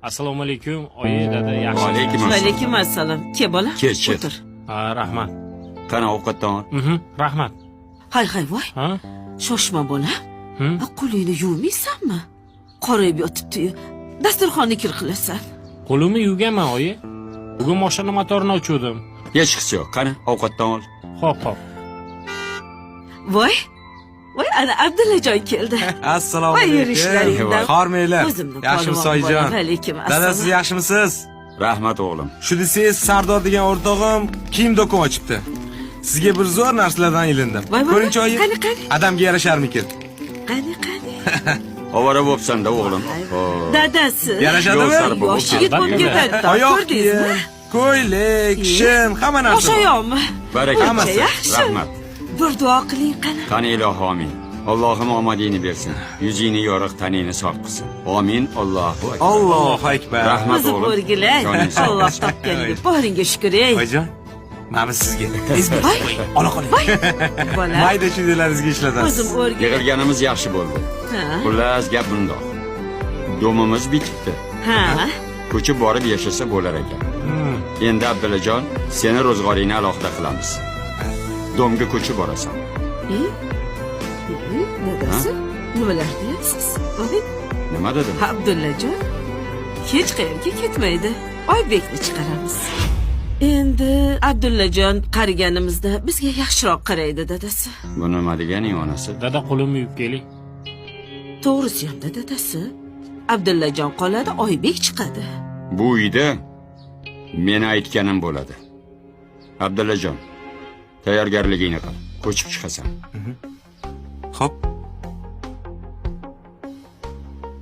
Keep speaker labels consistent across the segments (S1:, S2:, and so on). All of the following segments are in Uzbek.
S1: Assalomu alaykum, oyi, dada, yaxshi.
S2: Alaykum assalom. Ke bola?
S3: Kel.
S2: O'tir.
S1: Ha, rahmat.
S3: Qani ovqatdan ol.
S1: Rahmat.
S2: Hay voy.
S1: Ha?
S2: Shoshma bola. Qo'lingni yuvmaysanmi? Qorayib yotibdi. Dasturxonni kir qilasan.
S1: Qo'limni yuvganman, oyi. Bugun mashina motorini ochuvdim.
S3: Hech qisi yo'q. Qani ovqatdan ol.
S1: Xo'p.
S2: Voy. Voy, ana Abdullajon keldi.
S4: Assalomu
S2: Voy,
S4: alaykum.
S2: yurishlaringdan.
S4: Hormanglar.
S2: O'zimni
S4: Yaxshimisiz
S2: polvon
S4: oyijon?
S2: bolam. Alaykum
S4: Dada,
S2: assalom.
S4: siz yaxshimisiz?
S3: Rahmat o'g'lim.
S4: Shu desangiz, Sardor degan o'rtog'im kiyim do'kon ochibdi. Sizga bir zo'r narsalardan ilindim.
S2: Voy, voy,
S4: Ko'ringchi oyi.
S2: qani.
S4: Adamga yarasharmikin?
S2: Qani.
S3: Ovora bo'psan-da o'g'lim. Xo'p.
S2: Dadasi.
S4: Yarashadimi?
S3: Yo'q, Sardor.
S2: Yosh yigit bo'lib ketadi.
S4: Oyoq
S2: Ko'rdingizmi?
S4: kiyim, ko'ylak, shim, hamma narsa. bor.
S2: O'shayoqmi?
S3: Barakalloh.
S2: Yaxshi.
S3: Rahmat.
S2: Bir duo qiling qani.
S3: Qani ilohi amin. Allohim omadingni bersin. Yuzingni yoriq, taningni sog' qilsin. Amin. Allohu akbar.
S4: Allohu akbar.
S3: Rahmat
S2: O'zi
S3: o'g'lim.
S2: o'rgilay.
S3: Joning sog'
S2: Alloh
S3: bo'lsin.
S2: topganiga boringga shukr ey.
S4: Oyijon, mana sizga. Ezbek. Ola qoling.
S2: Bola.
S4: Mayda chidalaringizga ishlatasiz.
S2: O'zim o'rgilay.
S3: Yig'ilganimiz yaxshi bo'ldi.
S2: Ha.
S3: Xullas, gap bundoq. Domimiz bitibdi.
S2: Ha.
S3: Ko'chib borib yashasa bo'lar ekan. Endi Abdullajon, seni ro'zg'oringni alohida qilamiz. Domga ko'chib borasan.
S2: Dadasi, nimalar deyapsiz? Voy,
S3: Nima dedim?
S2: Abdullajon hech qayerga ketmaydi. Oybekni chiqaramiz. Endi Abdullajon qariganimizda bizga yaxshiroq qaraydi dadasi.
S3: Bu nima deganing onasi?
S1: Dada, qo'limni yuvib keling.
S2: To'g'risi ham dadasi. Abdullajon qoladi, Oybek chiqadi.
S3: Bu uyda meni aytganim bo'ladi. Abdullajon, tayyorgarligingni qil. Ko'chib chiqasan.
S4: Xo'p.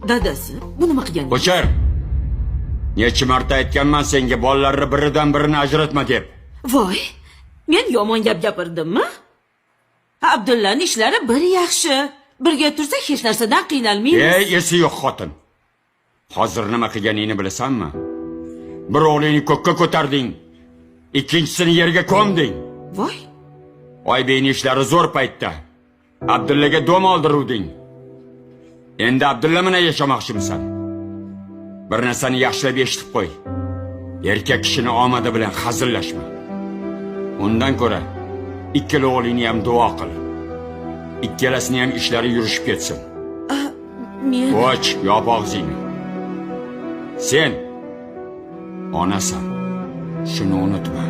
S2: Dadasi, bu nima qilganingiz?
S3: Ko'char. Necha marta aytganman senga bolalarni biridan birini ajratma deb.
S2: Voy, men yomon gap gapirdimmi? Abdullaning ishlari bir yaxshi. Birga tursak hech narsadan qiynalmaymiz.
S3: Ey, esi yo'q xotin. Hozir nima qilganingni bilasanmi? Bir o'g'lingni ko'kka ko'tarding, ikkinchisini yerga ko'mding.
S2: Voy,
S3: Oybekning ishlari zo'r paytda Abdullaga dom oldiruvding. Endi Abdulla bilan yashamoqchimisan? Bir narsani yaxshilab eshitib qo'y. Erkak kishining omadi bilan hazillashma. Undan ko'ra ikkala o'g'lingni ham duo qil. Ikkalasini ham ishlari yurishib ketsin.
S2: men
S3: Och, yop og'zingni. Sen onasan. Shuni unutma.